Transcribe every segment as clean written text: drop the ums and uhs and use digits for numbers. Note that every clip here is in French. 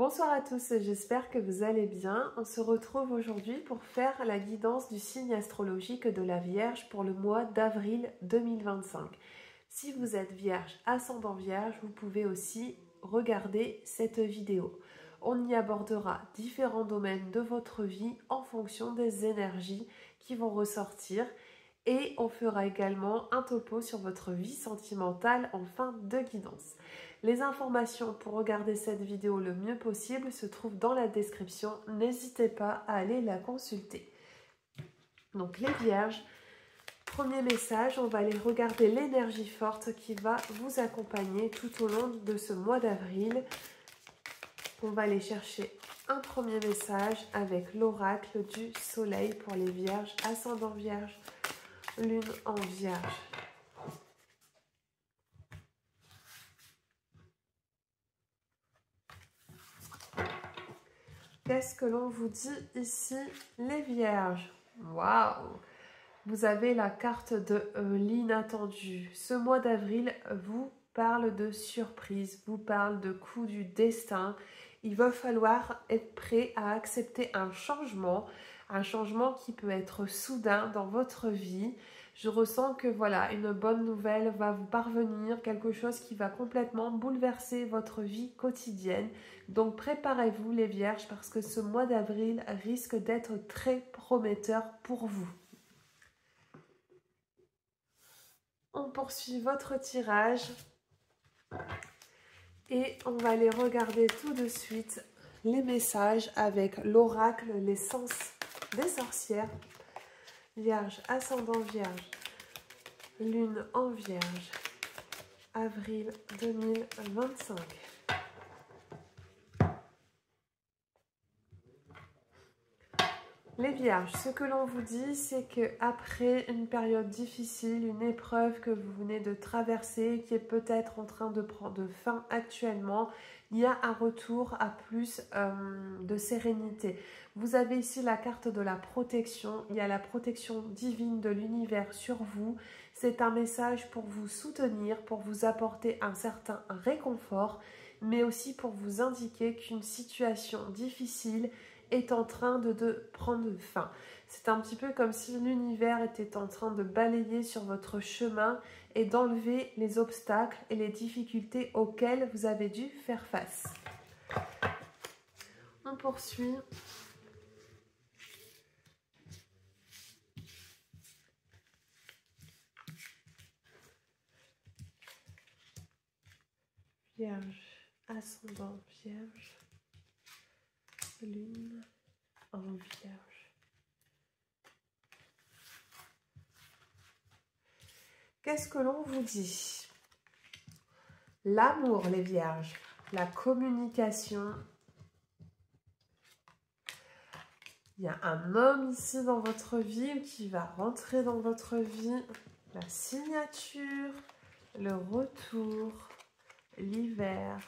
Bonsoir à tous, j'espère que vous allez bien. On se retrouve aujourd'hui pour faire la guidance du signe astrologique de la Vierge pour le mois d'avril 2025. Si vous êtes Vierge, ascendant Vierge, vous pouvez aussi regarder cette vidéo. On y abordera différents domaines de votre vie en fonction des énergies qui vont ressortir. Et on fera également un topo sur votre vie sentimentale en fin de guidance. Les informations pour regarder cette vidéo le mieux possible se trouvent dans la description. N'hésitez pas à aller la consulter. Donc les Vierges, premier message, on va aller regarder l'énergie forte qui va vous accompagner tout au long de ce mois d'avril. On va aller chercher un premier message avec l'oracle du soleil pour les Vierges, ascendant Vierge, lune en Vierge. Qu'est-ce que l'on vous dit ici, les Vierges? Waouh! Vous avez la carte de l'inattendu. Ce mois d'avril vous parle de surprise, vous parle de coup du destin. Il va falloir être prêt à accepter un changement qui peut être soudain dans votre vie. Je ressens que voilà, une bonne nouvelle va vous parvenir, quelque chose qui va complètement bouleverser votre vie quotidienne. Donc préparez-vous les Vierges parce que ce mois d'avril risque d'être très prometteur pour vous. On poursuit votre tirage et on va aller regarder tout de suite les messages avec l'oracle, les sens des sorcières. Vierge, ascendant Vierge, lune en Vierge, avril 2025. Les Vierges, ce que l'on vous dit, c'est qu'après une période difficile, une épreuve que vous venez de traverser, qui est peut-être en train de prendre fin actuellement, il y a un retour à plus de sérénité. Vous avez ici la carte de la protection, il y a la protection divine de l'univers sur vous. C'est un message pour vous soutenir, pour vous apporter un certain réconfort, mais aussi pour vous indiquer qu'une situation difficile est en train de prendre fin. C'est un petit peu comme si l'univers était en train de balayer sur votre chemin et d'enlever les obstacles et les difficultés auxquelles vous avez dû faire face. On poursuit. Vierge, ascendant Vierge, lune en Vierge. Qu'est-ce que l'on vous dit? L'amour, les Vierges, la communication. Il y a un homme ici dans votre vie qui va rentrer dans votre vie. La signature, le retour, l'hiver,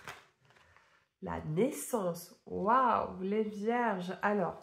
la naissance. Waouh, les Vierges. Alors,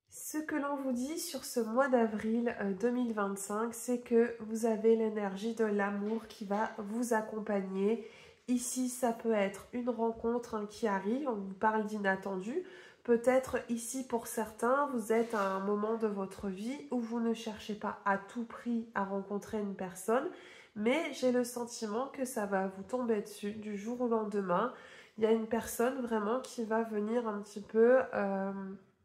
ce que l'on vous dit sur ce mois d'avril 2025, c'est que vous avez l'énergie de l'amour qui va vous accompagner. Ici, ça peut être une rencontre qui arrive, on vous parle d'inattendu. Peut-être ici, pour certains, vous êtes à un moment de votre vie où vous ne cherchez pas à tout prix à rencontrer une personne, mais j'ai le sentiment que ça va vous tomber dessus du jour au lendemain. Il y a une personne vraiment qui va venir un petit peu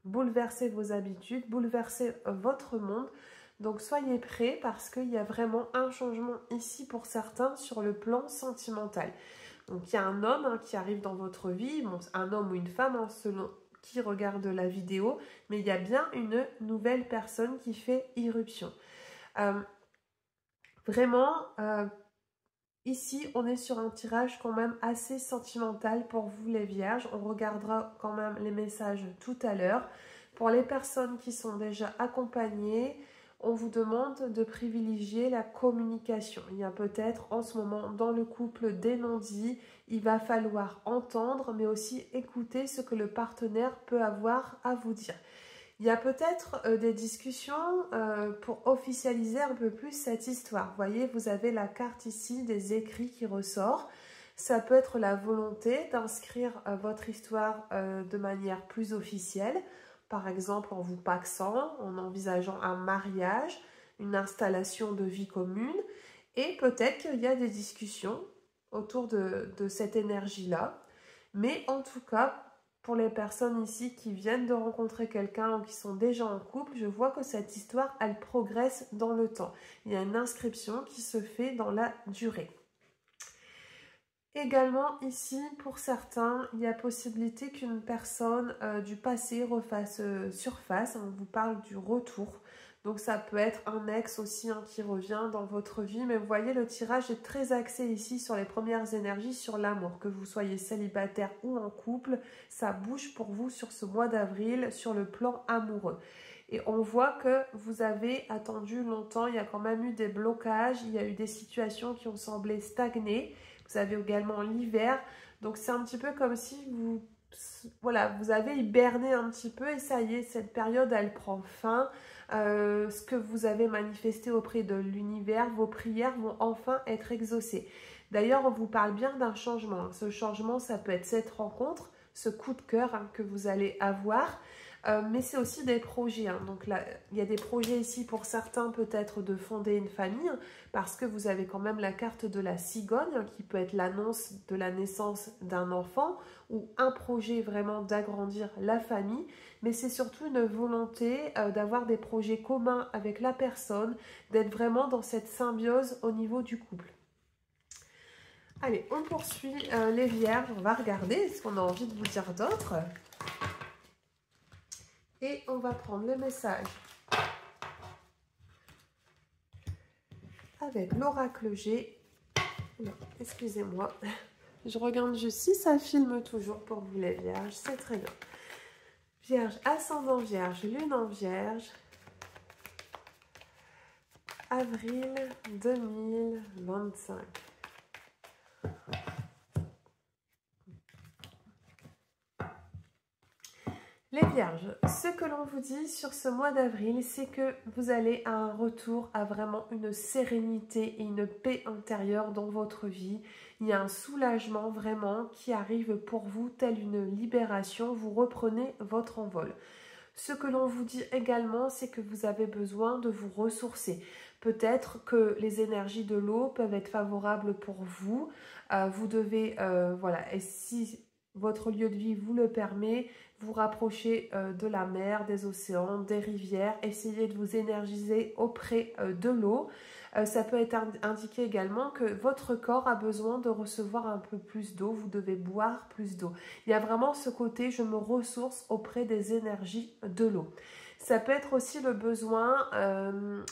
bouleverser vos habitudes, bouleverser votre monde. Donc soyez prêts parce qu'il y a vraiment un changement ici pour certains sur le plan sentimental. Donc il y a un homme qui arrive dans votre vie, bon, un homme ou une femme selon qui regarde la vidéo, mais il y a bien une nouvelle personne qui fait irruption. Vraiment, ici, on est sur un tirage quand même assez sentimental pour vous les Vierges. On regardera quand même les messages tout à l'heure. Pour les personnes qui sont déjà accompagnées, on vous demande de privilégier la communication. Il y a peut-être en ce moment dans le couple des non-dits, il va falloir entendre, mais aussi écouter ce que le partenaire peut avoir à vous dire. Il y a peut-être des discussions pour officialiser un peu plus cette histoire. Vous voyez, vous avez la carte ici des écrits qui ressort. Ça peut être la volonté d'inscrire votre histoire de manière plus officielle, par exemple en vous pacsant, en envisageant un mariage, une installation de vie commune, et peut-être qu'il y a des discussions autour de cette énergie-là. Mais en tout cas, pour les personnes ici qui viennent de rencontrer quelqu'un ou qui sont déjà en couple, je vois que cette histoire, elle progresse dans le temps. Il y a une inscription qui se fait dans la durée. Également ici, pour certains, il y a possibilité qu'une personne du passé refasse surface. On vous parle du retour. Donc ça peut être un ex aussi qui revient dans votre vie. Mais vous voyez, le tirage est très axé ici sur les premières énergies, sur l'amour. Que vous soyez célibataire ou en couple, ça bouge pour vous sur ce mois d'avril, sur le plan amoureux. Et on voit que vous avez attendu longtemps, il y a quand même eu des blocages, il y a eu des situations qui ont semblé stagner. Vous avez également l'hiver, donc c'est un petit peu comme si vous avez hiberné un petit peu et ça y est, cette période elle prend fin. Ce que vous avez manifesté auprès de l'univers, vos prières vont enfin être exaucées. D'ailleurs, on vous parle bien d'un changement. Ce changement, ça peut être cette rencontre, ce coup de cœur que vous allez avoir. Mais c'est aussi des projets. Donc là, il y a des projets ici pour certains peut-être de fonder une famille parce que vous avez quand même la carte de la cigogne qui peut être l'annonce de la naissance d'un enfant ou un projet vraiment d'agrandir la famille. Mais c'est surtout une volonté d'avoir des projets communs avec la personne, d'être vraiment dans cette symbiose au niveau du couple. Allez, on poursuit les vierges. On va regarder ce qu'on a envie de vous dire d'autre. Et on va prendre le message avec l'oracle G. Excusez-moi, je regarde juste si ça filme toujours pour vous les vierges, c'est très bien. Vierge, ascendant vierge, lune en vierge, avril 2025. Les vierges, ce que l'on vous dit sur ce mois d'avril, c'est que vous allez à un retour à vraiment une sérénité et une paix intérieure dans votre vie. Il y a un soulagement vraiment qui arrive pour vous, telle une libération. Vous reprenez votre envol. Ce que l'on vous dit également, c'est que vous avez besoin de vous ressourcer. Peut-être que les énergies de l'eau peuvent être favorables pour vous. Vous devez, et si votre lieu de vie vous le permet, vous rapprocher de la mer, des océans, des rivières, essayez de vous énergiser auprès de l'eau. Ça peut être indiqué également que votre corps a besoin de recevoir un peu plus d'eau, vous devez boire plus d'eau. Il y a vraiment ce côté, je me ressource auprès des énergies de l'eau. Ça peut être aussi le besoin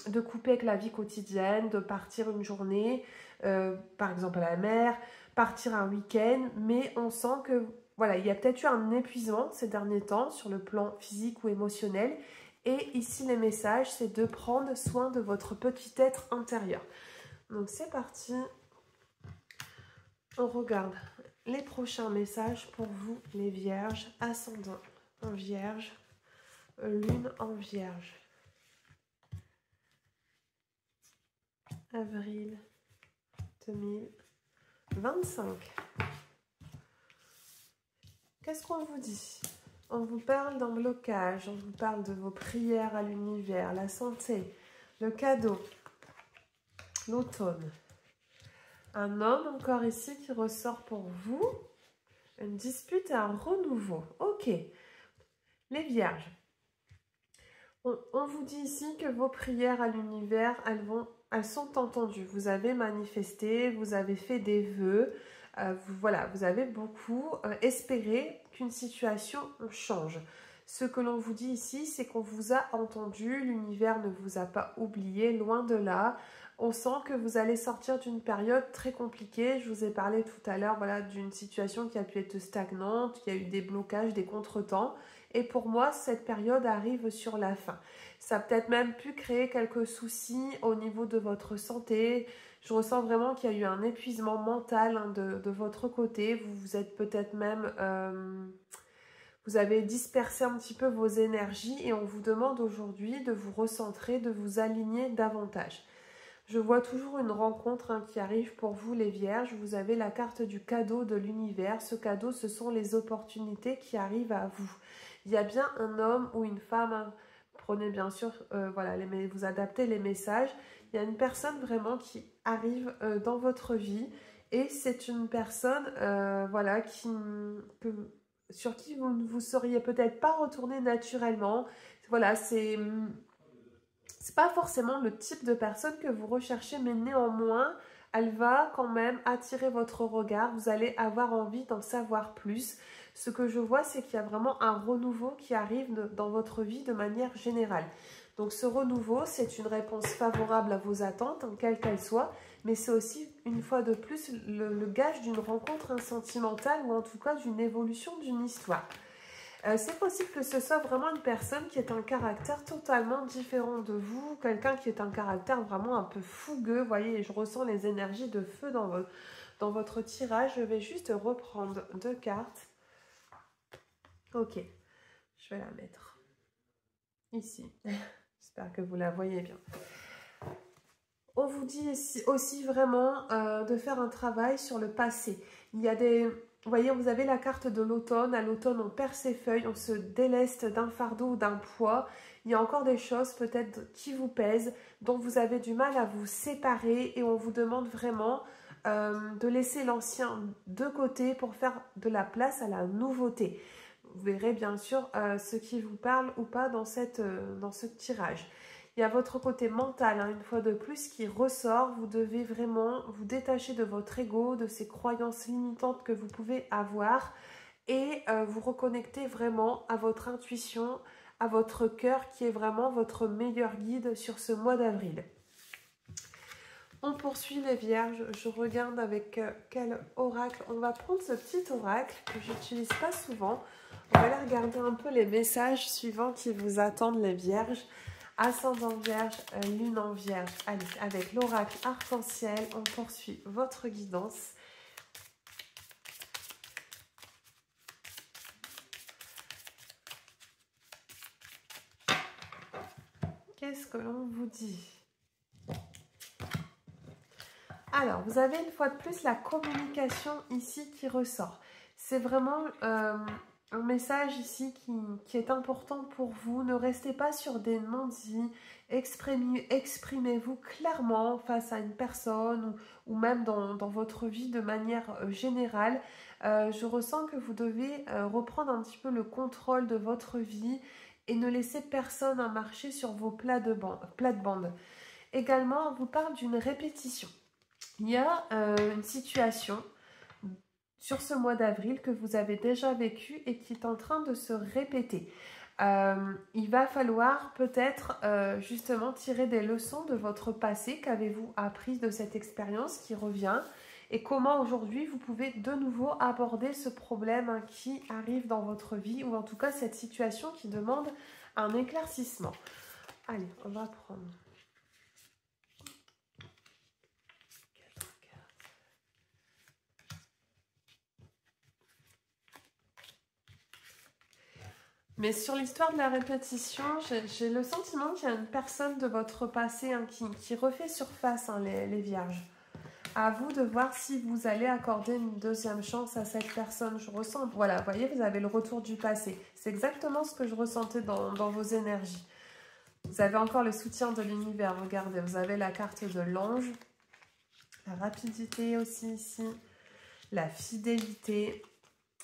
de couper avec la vie quotidienne, de partir une journée, par exemple à la mer, partir un week-end, mais on sent que voilà, il y a peut-être eu un épuisement ces derniers temps sur le plan physique ou émotionnel. Et ici, les messages, c'est de prendre soin de votre petit être intérieur. Donc, c'est parti. On regarde les prochains messages pour vous, les vierges. Ascendant en vierge, lune en vierge. Avril 2025. Qu'est-ce qu'on vous dit? On vous parle d'un blocage, on vous parle de vos prières à l'univers, la santé, le cadeau, l'automne. Un homme encore ici qui ressort pour vous, une dispute et un renouveau. Ok, les vierges, on vous dit ici que vos prières à l'univers, elles sont entendues. Vous avez manifesté, vous avez fait des vœux. Vous avez beaucoup espéré qu'une situation change. Ce que l'on vous dit ici, c'est qu'on vous a entendu, l'univers ne vous a pas oublié, loin de là. On sent que vous allez sortir d'une période très compliquée. Je vous ai parlé tout à l'heure d'une situation qui a pu être stagnante, il y a eu des blocages, des contretemps. Et pour moi, cette période arrive sur la fin. Ça a peut-être même pu créer quelques soucis au niveau de votre santé. Je ressens vraiment qu'il y a eu un épuisement mental de votre côté. Vous êtes peut-être même... vous avez dispersé un petit peu vos énergies et on vous demande aujourd'hui de vous recentrer, de vous aligner davantage. Je vois toujours une rencontre qui arrive pour vous les vierges. Vous avez la carte du cadeau de l'univers. Ce cadeau, ce sont les opportunités qui arrivent à vous. Il y a bien un homme ou une femme. Prenez bien sûr, voilà, vous adaptez les messages. Il y a une personne vraiment qui arrive dans votre vie. Et c'est une personne voilà, sur qui vous ne vous seriez peut-être pas retourné naturellement. Voilà, c'est pas forcément le type de personne que vous recherchez, mais néanmoins, elle va quand même attirer votre regard. Vous allez avoir envie d'en savoir plus. Ce que je vois, c'est qu'il y a vraiment un renouveau qui arrive dans votre vie de manière générale. Donc ce renouveau, c'est une réponse favorable à vos attentes, quelle qu'elle soit, mais c'est aussi, une fois de plus, le gage d'une rencontre sentimentale ou en tout cas d'une évolution d'une histoire. C'est possible que ce soit vraiment une personne qui est un caractère totalement différent de vous, quelqu'un qui est un caractère vraiment un peu fougueux, vous voyez, je ressens les énergies de feu dans votre tirage. Je vais juste reprendre 2 cartes. Ok, je vais la mettre ici. J'espère que vous la voyez bien. On vous dit aussi vraiment de faire un travail sur le passé. Il y a des... Vous voyez, vous avez la carte de l'automne. À l'automne, on perd ses feuilles, on se déleste d'un fardeau ou d'un poids. Il y a encore des choses peut-être qui vous pèsent, dont vous avez du mal à vous séparer et on vous demande vraiment de laisser l'ancien de côté pour faire de la place à la nouveauté. Vous verrez bien sûr ce qui vous parle ou pas dans ce tirage. Il y a votre côté mental, une fois de plus, qui ressort. Vous devez vraiment vous détacher de votre ego, de ces croyances limitantes que vous pouvez avoir et vous reconnecter vraiment à votre intuition, à votre cœur qui est vraiment votre meilleur guide sur ce mois d'avril. On poursuit les vierges. Je regarde avec quel oracle. On va prendre ce petit oracle que je n'utilise pas souvent. On va aller regarder un peu les messages suivants qui vous attendent les vierges. Ascendant vierge, lune en vierge. Allez, avec l'oracle arc-en-ciel, on poursuit votre guidance. Qu'est-ce que l'on vous dit? Alors, vous avez une fois de plus la communication ici qui ressort. C'est vraiment un message ici qui est important pour vous. Ne restez pas sur des non-dits. Exprimez-vous clairement face à une personne ou même dans votre vie de manière générale. Je ressens que vous devez reprendre un petit peu le contrôle de votre vie et ne laisser personne marcher sur vos plates-bandes. Également, on vous parle d'une répétition. Il y a une situation sur ce mois d'avril que vous avez déjà vécu et qui est en train de se répéter. Il va falloir peut-être justement tirer des leçons de votre passé. Qu'avez-vous appris de cette expérience qui revient? Et comment aujourd'hui vous pouvez de nouveau aborder ce problème qui arrive dans votre vie ou en tout cas cette situation qui demande un éclaircissement. Allez, on va prendre... Mais sur l'histoire de la répétition, j'ai le sentiment qu'il y a une personne de votre passé qui refait surface, les vierges. À vous de voir si vous allez accorder une deuxième chance à cette personne. Je ressens, voilà, vous voyez, vous avez le retour du passé. C'est exactement ce que je ressentais dans vos énergies. Vous avez encore le soutien de l'univers, regardez, vous avez la carte de l'ange, la rapidité aussi ici, la fidélité.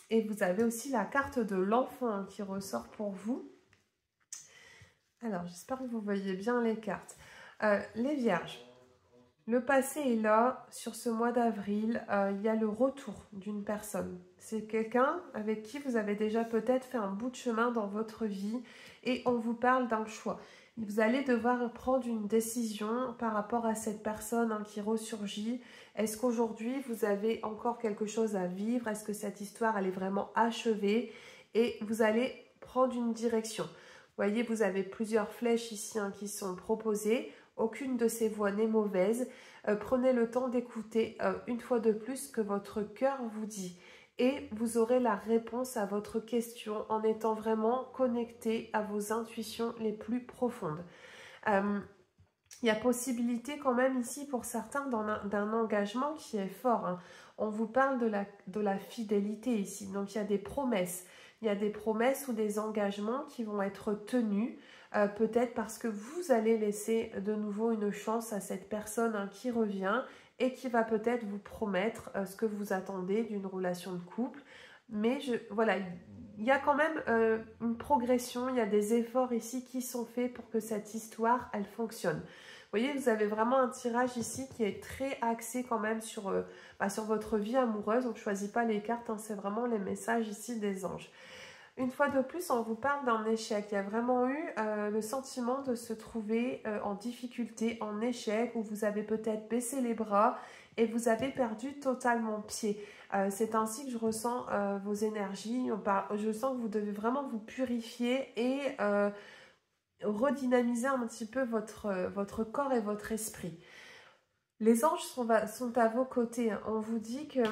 Et vous avez aussi la carte de l'enfant qui ressort pour vous. Alors, j'espère que vous voyez bien les cartes. Les vierges, le passé est là. Sur ce mois d'avril, il y a le retour d'une personne. C'est quelqu'un avec qui vous avez déjà peut-être fait un bout de chemin dans votre vie et on vous parle d'un choix. Vous allez devoir prendre une décision par rapport à cette personne qui ressurgit. Est-ce qu'aujourd'hui, vous avez encore quelque chose à vivre? Est-ce que cette histoire, elle est vraiment achevée? Et vous allez prendre une direction. Vous voyez, vous avez plusieurs flèches ici qui sont proposées. Aucune de ces voix n'est mauvaise. Prenez le temps d'écouter une fois de plus ce que votre cœur vous dit. Et vous aurez la réponse à votre question en étant vraiment connecté à vos intuitions les plus profondes. il y a possibilité quand même ici pour certains d'un engagement qui est fort, hein. On vous parle de la fidélité ici. Donc, il y a des promesses. Il y a des promesses ou des engagements qui vont être tenus. Peut-être parce que vous allez laisser de nouveau une chance à cette personne, hein, qui revient et qui va peut-être vous promettre ce que vous attendez d'une relation de couple. Mais voilà, il y a quand même une progression, il y a des efforts ici qui sont faits pour que cette histoire, elle fonctionne. Vous voyez, vous avez vraiment un tirage ici qui est très axé quand même sur votre vie amoureuse. Donc, je ne choisis pas les cartes, hein, c'est vraiment les messages ici des anges. Une fois de plus, on vous parle d'un échec. Il y a vraiment eu le sentiment de se trouver en difficulté, en échec, où vous avez peut-être baissé les bras et vous avez perdu totalement pied. C'est ainsi que je ressens vos énergies. Je sens que vous devez vraiment vous purifier et redynamiser un petit peu votre corps et votre esprit. Les anges sont à vos côtés, hein. On vous dit qu'il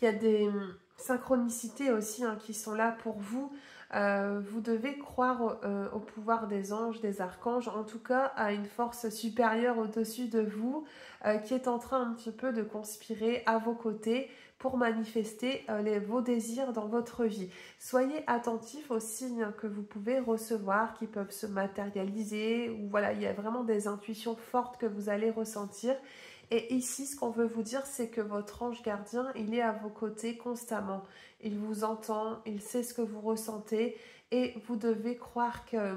y a des synchronicités aussi, hein, qui sont là pour vous. Vous devez croire au pouvoir des anges, des archanges, en tout cas à une force supérieure au-dessus de vous qui est en train un petit peu de conspirer à vos côtés pour manifester vos désirs dans votre vie. Soyez attentifs aux signes que vous pouvez recevoir, qui peuvent se matérialiser, ou voilà, il y a vraiment des intuitions fortes que vous allez ressentir. Et ici, ce qu'on veut vous dire, c'est que votre ange gardien, il est à vos côtés constamment. Il vous entend, il sait ce que vous ressentez et vous devez croire que...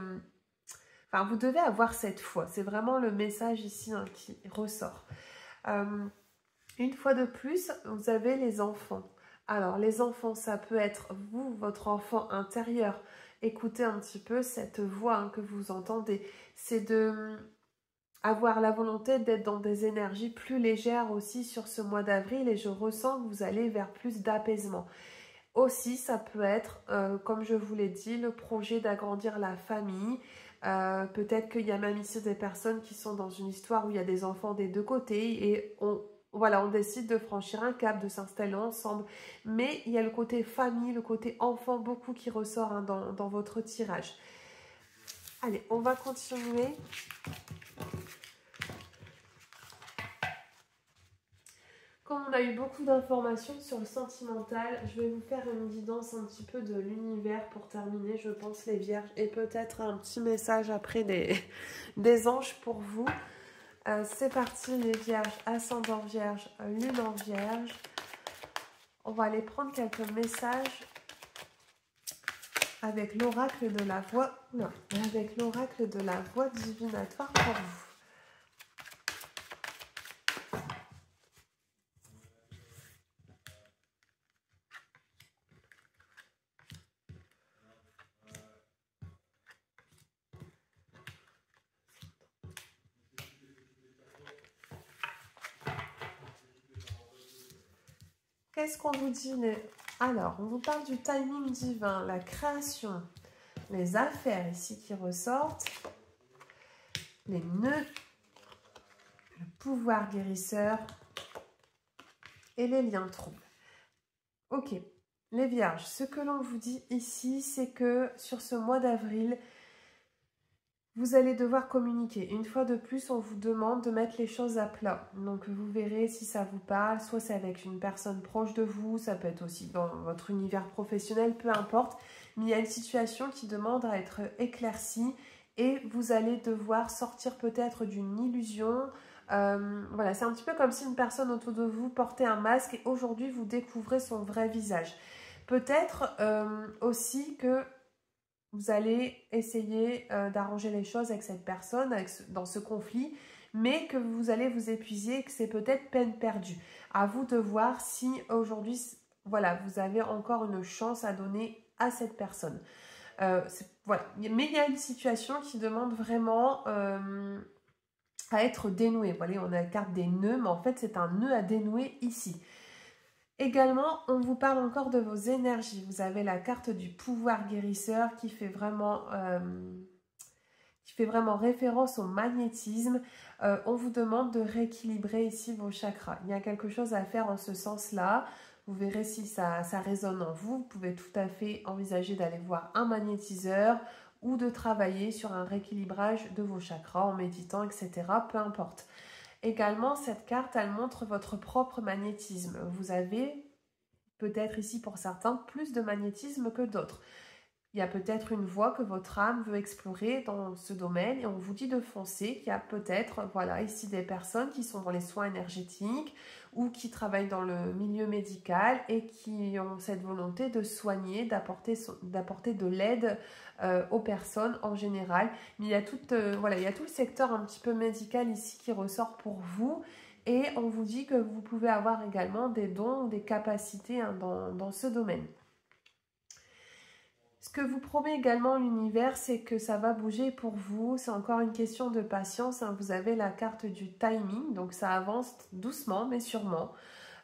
Enfin, vous devez avoir cette foi. C'est vraiment le message ici, hein, qui ressort. Une fois de plus, vous avez les enfants. Alors, les enfants, ça peut être vous, votre enfant intérieur. Écoutez un petit peu cette voix, hein, que vous entendez. C'est de avoir la volonté d'être dans des énergies plus légères aussi sur ce mois d'avril et je ressens que vous allez vers plus d'apaisement. Aussi, ça peut être, comme je vous l'ai dit, le projet d'agrandir la famille. Peut-être qu'il y a même ici des personnes qui sont dans une histoire où il y a des enfants des deux côtés et on décide de franchir un cap, de s'installer ensemble. Mais il y a le côté famille, le côté enfant, beaucoup qui ressort, hein, dans votre tirage. Allez, on va continuer. Comme on a eu beaucoup d'informations sur le sentimental, je vais vous faire une guidance un petit peu de l'univers pour terminer, je pense, les vierges. Et peut-être un petit message après des anges pour vous. C'est parti, les vierges, ascendant vierge, lune en vierge. On va aller prendre quelques messages avec l'oracle de la voix. Non, avec l'oracle de la voix divinatoire pour vous. Qu'est-ce qu'on vous dit? Alors, on vous parle du timing divin, la création, les affaires ici qui ressortent, les nœuds, le pouvoir guérisseur et les liens troubles. Ok, les vierges, ce que l'on vous dit ici, c'est que sur ce mois d'avril, vous allez devoir communiquer. Une fois de plus, on vous demande de mettre les choses à plat. Donc, vous verrez si ça vous parle. Soit c'est avec une personne proche de vous, ça peut être aussi dans votre univers professionnel, peu importe. Mais il y a une situation qui demande à être éclaircie et vous allez devoir sortir peut-être d'une illusion. Voilà, c'est un petit peu comme si une personne autour de vous portait un masque et aujourd'hui, vous découvrez son vrai visage. Peut-être aussi que vous allez essayer d'arranger les choses avec cette personne, dans ce conflit, mais que vous allez vous épuiser et que c'est peut-être peine perdue. À vous de voir si aujourd'hui, voilà, vous avez encore une chance à donner à cette personne. Voilà. Mais il y a une situation qui demande vraiment à être dénouée. Vous voyez, on a la carte des nœuds, mais en fait, c'est un nœud à dénouer ici. Également, on vous parle encore de vos énergies. Vous avez la carte du pouvoir guérisseur qui fait vraiment référence au magnétisme. On vous demande de rééquilibrer ici vos chakras. Il y a quelque chose à faire en ce sens-là. Vous verrez si ça résonne en vous. Vous pouvez tout à fait envisager d'aller voir un magnétiseur ou de travailler sur un rééquilibrage de vos chakras en méditant, etc. Peu importe. Également, cette carte, elle montre votre propre magnétisme. Vous avez peut-être ici pour certains plus de magnétisme que d'autres. Il y a peut-être une voie que votre âme veut explorer dans ce domaine et on vous dit de foncer, qu'il y a peut-être, voilà, ici des personnes qui sont dans les soins énergétiques ou qui travaillent dans le milieu médical et qui ont cette volonté de soigner, d'apporter de l'aide aux personnes en général. Mais il y a voilà, il y a tout le secteur un petit peu médical ici qui ressort pour vous. Et on vous dit que vous pouvez avoir également des dons, des capacités dans ce domaine. Ce que vous promet également l'univers, c'est que ça va bouger pour vous. C'est encore une question de patience, hein. Vous avez la carte du timing, donc ça avance doucement mais sûrement.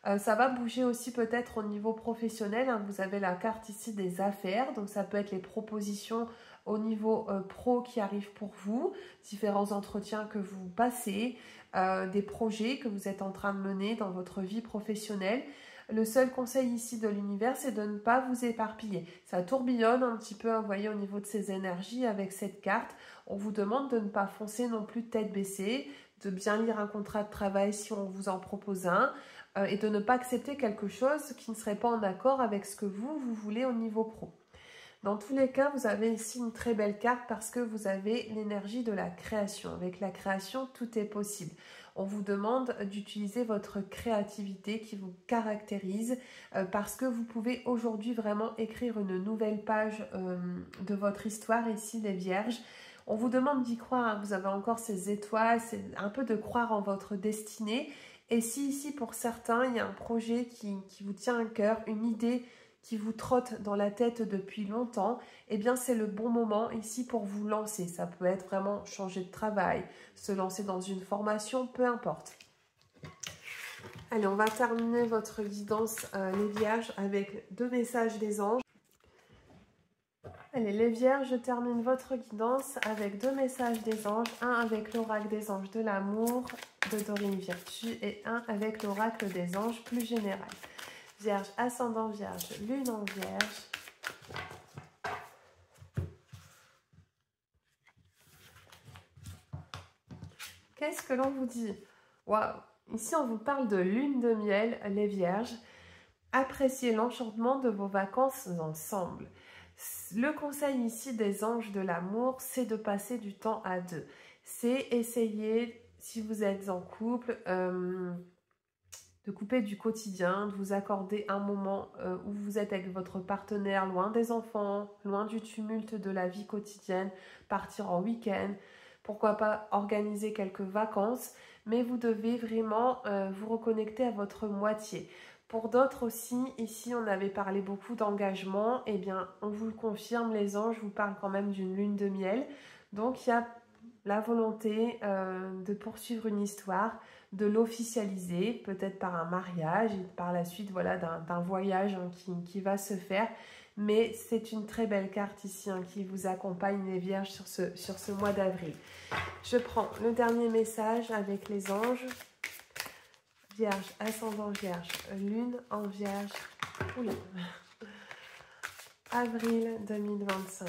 Ça va bouger aussi peut-être au niveau professionnel, hein. Vous avez la carte ici des affaires, donc ça peut être les propositions au niveau pro qui arrivent pour vous, différents entretiens que vous passez, des projets que vous êtes en train de mener dans votre vie professionnelle. Le seul conseil ici de l'univers, c'est de ne pas vous éparpiller. Ça tourbillonne un petit peu, vous voyez, au niveau de ces énergies avec cette carte. On vous demande de ne pas foncer non plus tête baissée, de bien lire un contrat de travail si on vous en propose un, et de ne pas accepter quelque chose qui ne serait pas en accord avec ce que vous voulez au niveau pro. Dans tous les cas, vous avez ici une très belle carte parce que vous avez l'énergie de la création. Avec la création, tout est possible. On vous demande d'utiliser votre créativité qui vous caractérise parce que vous pouvez aujourd'hui vraiment écrire une nouvelle page de votre histoire ici, les Vierges. On vous demande d'y croire, hein. Vous avez encore ces étoiles, c'est un peu de croire en votre destinée. Et si ici, pour certains, il y a un projet qui vous tient à cœur, une idée qui vous trotte dans la tête depuis longtemps, eh bien c'est le bon moment ici pour vous lancer. Ça peut être vraiment changer de travail, se lancer dans une formation, peu importe. Allez, on va terminer votre guidance, les Vierges, avec 2 messages des anges. Allez, les Vierges, je termine votre guidance avec 2 messages des anges. Un avec l'oracle des anges de l'amour de Dorine Virtue et un avec l'oracle des anges plus général. Vierge, ascendant Vierge, lune en Vierge. Qu'est-ce que l'on vous dit? Waouh! Ici, on vous parle de lune de miel, les Vierges. Appréciez l'enchantement de vos vacances ensemble. Le conseil ici des anges de l'amour, c'est de passer du temps à deux. C'est essayer, si vous êtes en couple, de couper du quotidien, de vous accorder un moment où vous êtes avec votre partenaire, loin des enfants, loin du tumulte de la vie quotidienne, partir en week-end, pourquoi pas organiser quelques vacances, mais vous devez vraiment vous reconnecter à votre moitié. Pour d'autres aussi, ici on avait parlé beaucoup d'engagement, eh bien on vous le confirme, les anges vous parlent quand même d'une lune de miel, donc il y a la volonté de poursuivre une histoire, de l'officialiser, peut-être par un mariage et par la suite voilà, d'un voyage qui va se faire. Mais c'est une très belle carte ici qui vous accompagne les Vierges sur ce mois d'avril. Je prends le dernier message avec les anges. Vierge, ascendant Vierge, lune en Vierge. Oula. Avril 2025.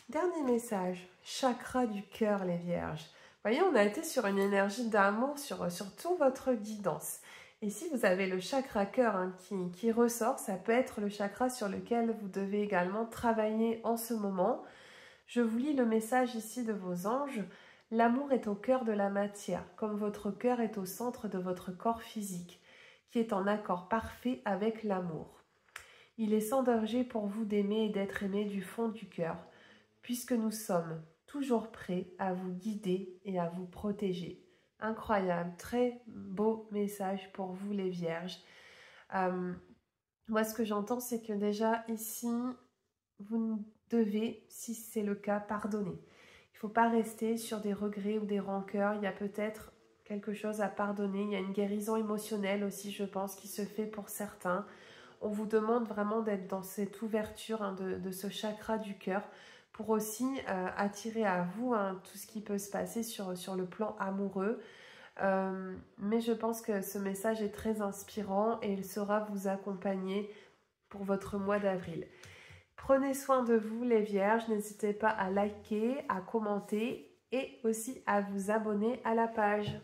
Dernier message, chakra du cœur, les Vierges. Vous voyez, on a été sur une énergie d'amour sur toute votre guidance. Ici, vous avez le chakra cœur qui ressort. Ça peut être le chakra sur lequel vous devez également travailler en ce moment. Je vous lis le message ici de vos anges. L'amour est au cœur de la matière, comme votre cœur est au centre de votre corps physique, qui est en accord parfait avec l'amour. Il est sans danger pour vous d'aimer et d'être aimé du fond du cœur, puisque nous sommes toujours prêts à vous guider et à vous protéger. Incroyable, très beau message pour vous les Vierges. Moi, ce que j'entends, c'est que déjà ici, vous devez, si c'est le cas, pardonner. Il ne faut pas rester sur des regrets ou des rancœurs. Il y a peut-être quelque chose à pardonner. Il y a une guérison émotionnelle aussi, je pense, qui se fait pour certains. On vous demande vraiment d'être dans cette ouverture de ce chakra du cœur pour aussi attirer à vous tout ce qui peut se passer sur le plan amoureux. Mais je pense que ce message est très inspirant et il saura vous accompagner pour votre mois d'avril. Prenez soin de vous les vierges, n'hésitez pas à liker, à commenter et aussi à vous abonner à la page.